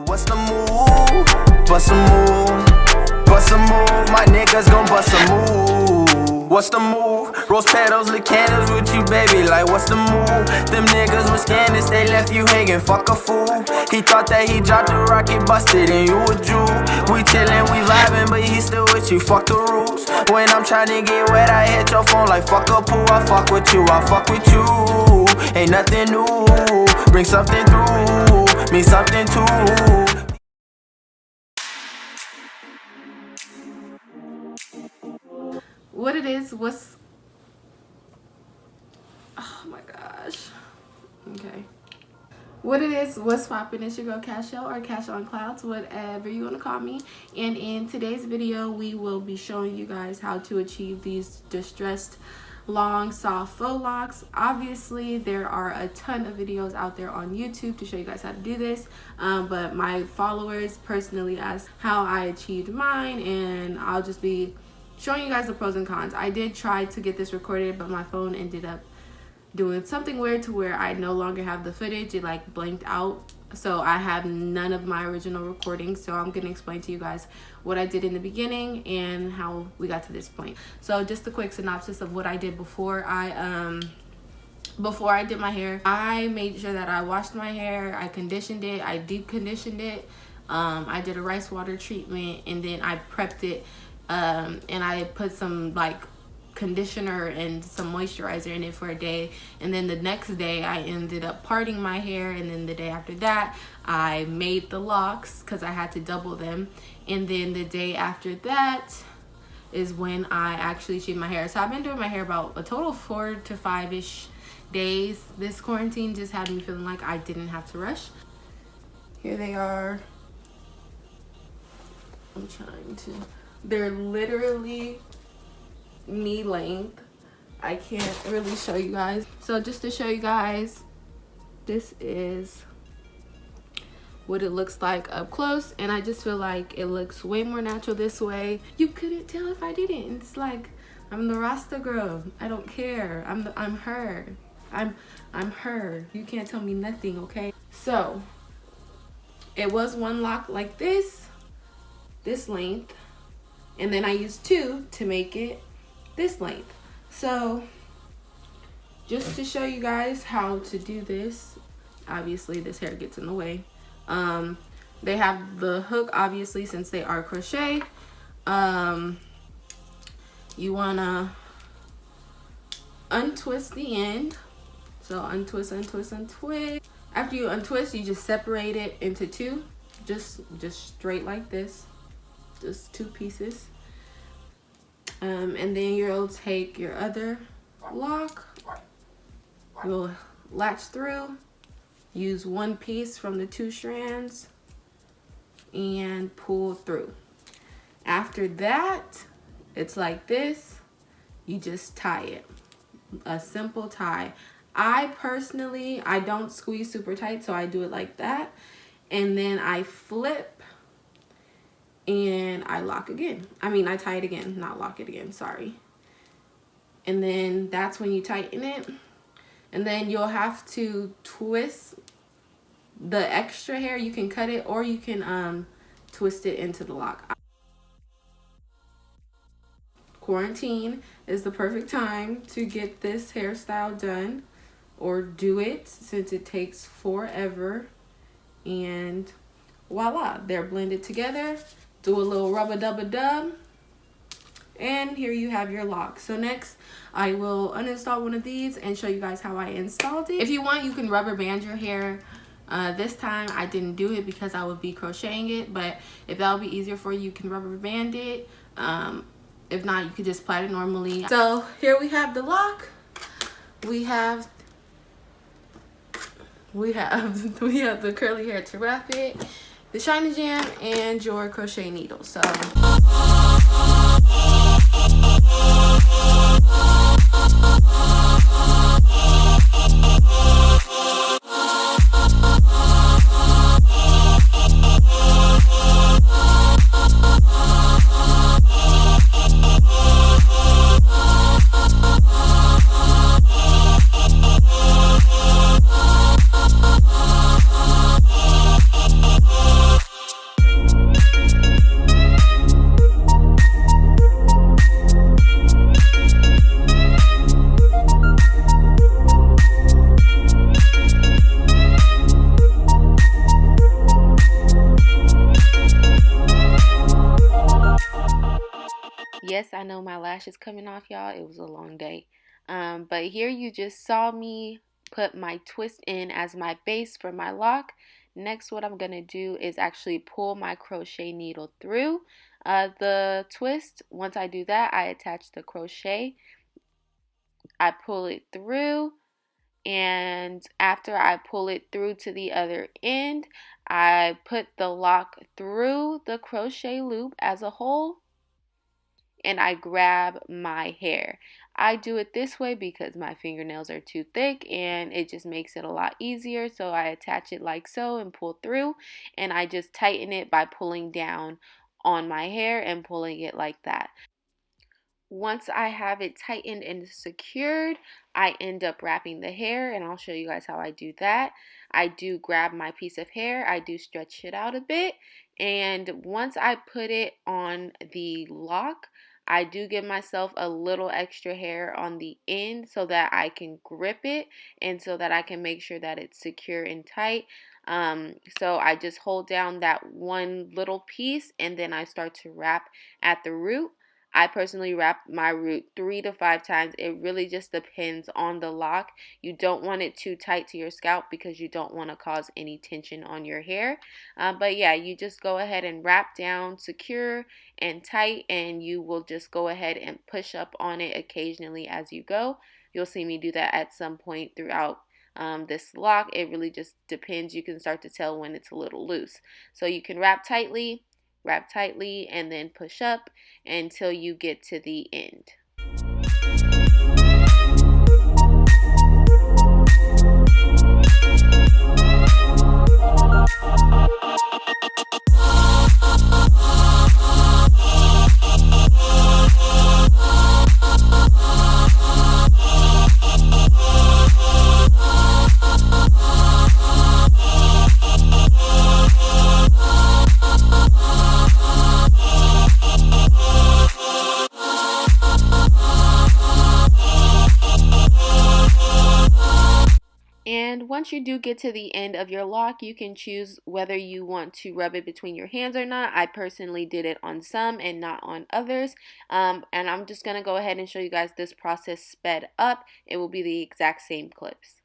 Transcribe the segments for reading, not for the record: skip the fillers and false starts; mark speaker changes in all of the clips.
Speaker 1: What's the move? Bust a move. Bust a move. My niggas gon' bust a move. What's the move? Rose petals, lit candles with you, baby. Like, what's the move? Them niggas was scandalous, they left you hanging. Fuck a fool. He thought that he dropped the rocket, busted, and you a Jew. We chillin', we vibin', but he still with you. Fuck the rules. When I'm tryna get wet, I hit your phone like fuck a pool. I fuck with you, I fuck with you. Ain't nothing new. Bring something through, mean something too.
Speaker 2: What it is, oh my gosh. Okay. What it is, what's poppin'? It's your girl CashO or CashOnClouds, whatever you want to call me. And in today's video, we will be showing you guys how to achieve these distressed, long, soft faux locks. Obviously, there are a ton of videos out there on YouTube to show you guys how to do this. But my followers personally asked how I achieved mine, and I'll just be showing you guys the pros and cons. I did try to get this recorded, but my phone ended up doing something weird to where I no longer have the footage. It like blanked out, so I have none of my original recordings. So I'm gonna explain to you guys what I did in the beginning and how we got to this point. So just a quick synopsis of what I did before I did my hair. I made sure that I washed my hair, I conditioned it, I deep conditioned it, I did a rice water treatment, and then I prepped it, and I put some like conditioner and some moisturizer in it for a day. And then the next day I ended up parting my hair, and then the day after that I made the locks because I had to double them. And then the day after that is when I actually shaved my hair. So I've been doing my hair about a total of 4 to 5-ish days. This quarantine just had me feeling like I didn't have to rush. Here they are. I'm trying to, they're literally knee length. I can't really show you guys. So just to show you guys, this is what it looks like up close, and I just feel like it looks way more natural this way. You couldn't tell if I didn't. It's like I'm the Rasta girl. I don't care. I'm her. I'm her. You can't tell me nothing, okay? So it was one lock like this length, and then I used 2 to make it this length. So just to show you guys how to do this, obviously this hair gets in the way. They have the hook, obviously, since they are crochet. You wanna untwist the end. So untwist, untwist, untwist. After you untwist, you just separate it into 2, just straight like this, just 2 pieces. And then you'll take your other lock, you'll latch through, use 1 piece from the 2 strands, and pull through. After that, it's like this. You just tie it, a simple tie. I personally, I don't squeeze super tight, so I do it like that, and then I flip and I lock again. I mean, I tie it again, not lock it again, sorry. And then that's when you tighten it. And then you'll have to twist the extra hair. You can cut it, or you can twist it into the lock. Quarantine is the perfect time to get this hairstyle done, or do it, since it takes forever. And voila, they're blended together. Do a little rub-a-dub-a-dub, and here you have your lock. So next, I will uninstall one of these and show you guys how I installed it. If you want, you can rubber band your hair. This time I didn't do it because I would be crocheting it, but if that would be easier for you, you can rubber band it. If not, you could just plait it normally. So here we have the lock. We have the curly hair to wrap it, the shiny jam, and your crochet needle. So Yes, I know my lash is coming off, y'all. It was a long day. But here you just saw me put my twist in as my base for my lock. Next, what I'm going to do is actually pull my crochet needle through the twist. Once I do that, I attach the crochet. I pull it through, and after I pull it through to the other end, I put the lock through the crochet loop as a whole, and I grab my hair. I do it this way because my fingernails are too thick and it just makes it a lot easier. So I attach it like so and pull through, and I just tighten it by pulling down on my hair and pulling it like that. Once I have it tightened and secured, I end up wrapping the hair, and I'll show you guys how I do that. I do grab my piece of hair, I do stretch it out a bit, and once I put it on the lock, I do give myself a little extra hair on the end so that I can grip it and so that I can make sure that it's secure and tight. So I just hold down that one little piece, and then I start to wrap at the root. I personally wrap my root 3 to 5 times. It really just depends on the lock. You don't want it too tight to your scalp because you don't want to cause any tension on your hair. But yeah, you just go ahead and wrap down secure and tight, and you will just go ahead and push up on it occasionally as you go. You'll see me do that at some point throughout this lock. It really just depends. You can start to tell when it's a little loose. So you can wrap tightly, and then push up until you get to the end. And once you do get to the end of your lock, you can choose whether you want to rub it between your hands or not. I personally did it on some and not on others. And I'm just going to go ahead and show you guys this process sped up. It will be the exact same clips.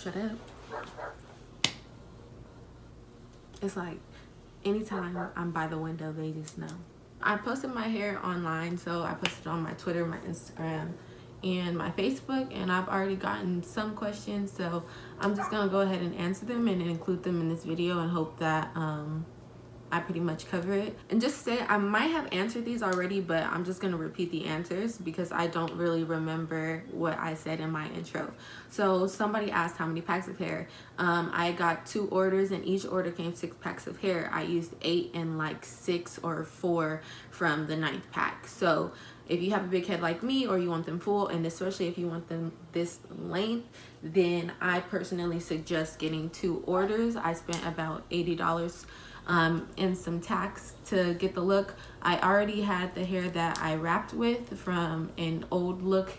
Speaker 2: Shut up. It's like anytime I'm by the window, they just know. I posted my hair online, so I posted on my Twitter, my Instagram, and my Facebook, and I've already gotten some questions, so I'm just gonna go ahead and answer them and include them in this video and hope that I pretty much cover it. And just to say, I might have answered these already, but I'm just gonna repeat the answers because I don't really remember what I said in my intro. So somebody asked how many packs of hair. I got 2 orders, and each order came 6 packs of hair. I used 8 and like 6 or 4 from the 9th pack. So if you have a big head like me, or you want them full, and especially if you want them this length, then I personally suggest getting 2 orders. I spent about $80 and some tax to get the look. I already had the hair that I wrapped with from an old look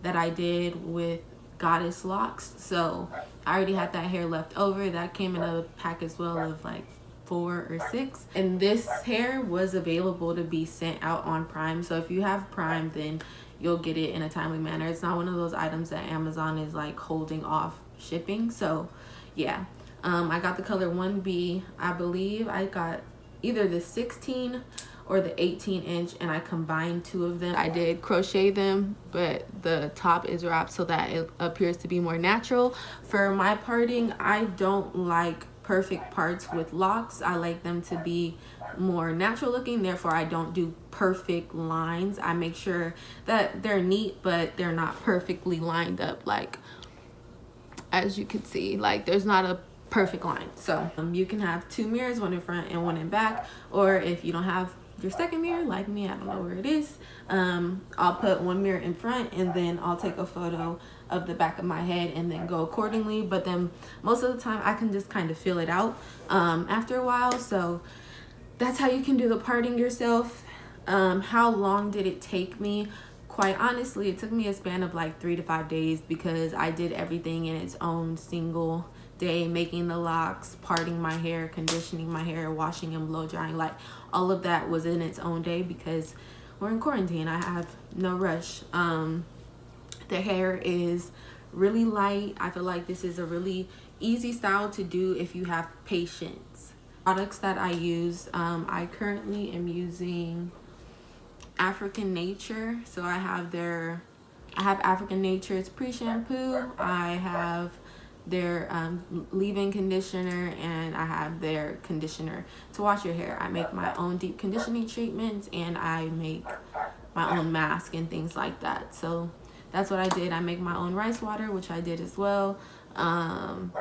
Speaker 2: that I did with Goddess Locks, so I already had that hair left over. That came in a pack as well of like 4 or 6, and this hair was available to be sent out on Prime. So if you have Prime, then you'll get it in a timely manner. It's not one of those items that Amazon is like holding off shipping. So yeah, I got the color 1B. I believe I got either the 16 or the 18 inch, and I combined 2 of them. I did crochet them, but the top is wrapped so that it appears to be more natural. For my parting, I don't like perfect parts with locks. I like them to be more natural looking, therefore I don't do perfect lines. I make sure that they're neat, but they're not perfectly lined up. Like, as you can see, like there's not a perfect line. So you can have 2 mirrors, one in front and one in back, or if you don't have your second mirror like me, I don't know where it is, I'll put 1 mirror in front and then I'll take a photo of the back of my head and then go accordingly. But then most of the time I can just kind of feel it out after a while. So that's how you can do the parting yourself. How long did it take me? Quite honestly, it took me a span of like 3 to 5 days, because I did everything in its own single day, making the locks, parting my hair, conditioning my hair, washing and blow drying. Like, all of that was in its own day because we're in quarantine. I have no rush. The hair is really light. I feel like this is a really easy style to do if you have patience. Products that I use, I currently am using African Nature. So I have African Nature's pre-shampoo, I have their leave-in conditioner, and I have their conditioner to wash your hair. I make my own deep conditioning treatments, and I make my own mask and things like that. So that's what I did. I make my own rice water, which I did as well.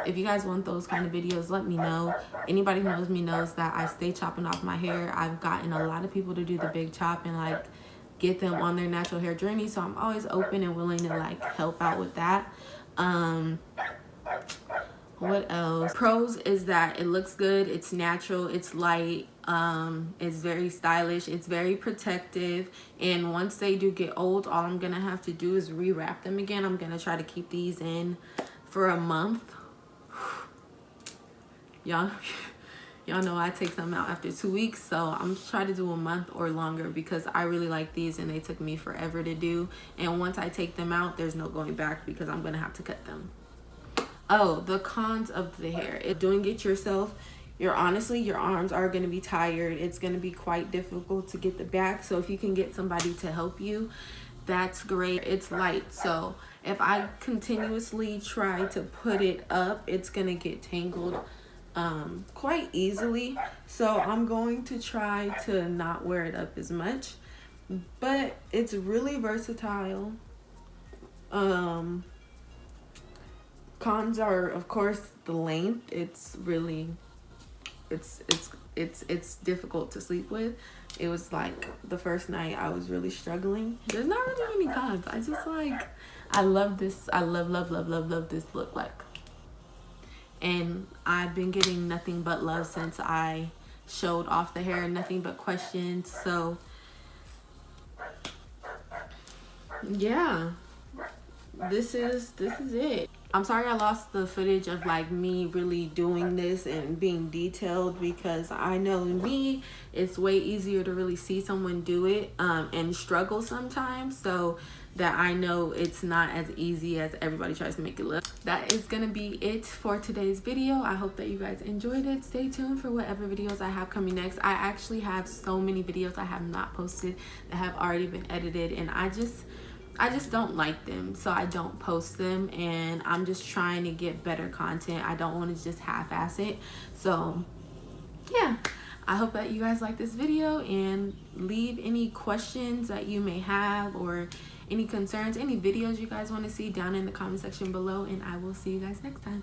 Speaker 2: If you guys want those kind of videos, let me know. Anybody who knows me knows that I stay chopping off my hair. I've gotten a lot of people to do the big chop and like get them on their natural hair journey, so I'm always open and willing to like help out with that. What else? Pros is that it looks good, it's natural, it's light, it's very stylish, it's very protective, and once they do get old, all I'm gonna have to do is rewrap them again. I'm gonna try to keep these in for a month. Y'all know I take them out after 2 weeks, so I'm trying to do a month or longer because I really like these and they took me forever to do. And once I take them out, there's no going back because I'm gonna have to cut them. Oh, the cons of the hair. Doing it yourself, your arms are gonna be tired. It's gonna be quite difficult to get the back. So if you can get somebody to help you, that's great. It's light, so if I continuously try to put it up, it's gonna get tangled quite easily. So I'm going to try to not wear it up as much, but it's really versatile. Cons are, of course, the length. It's really, it's difficult to sleep with. It was like the first night I was really struggling. There's not really any cons. I just like, I love this. I love this look. Like, and I've been getting nothing but love since I showed off the hair, nothing but questions. So yeah, this is it. I'm sorry I lost the footage of like me really doing this and being detailed, because I know me, it's way easier to really see someone do it and struggle sometimes, so that I know it's not as easy as everybody tries to make it look. That is gonna be it for today's video. I hope that you guys enjoyed it. Stay tuned for whatever videos I have coming next. I actually have so many videos I have not posted that have already been edited, and I just don't like them, so I don't post them, and I'm just trying to get better content. I don't want to just half-ass it. So yeah, I hope that you guys like this video, and leave any questions that you may have or any concerns, any videos you guys want to see down in the comment section below, and I will see you guys next time.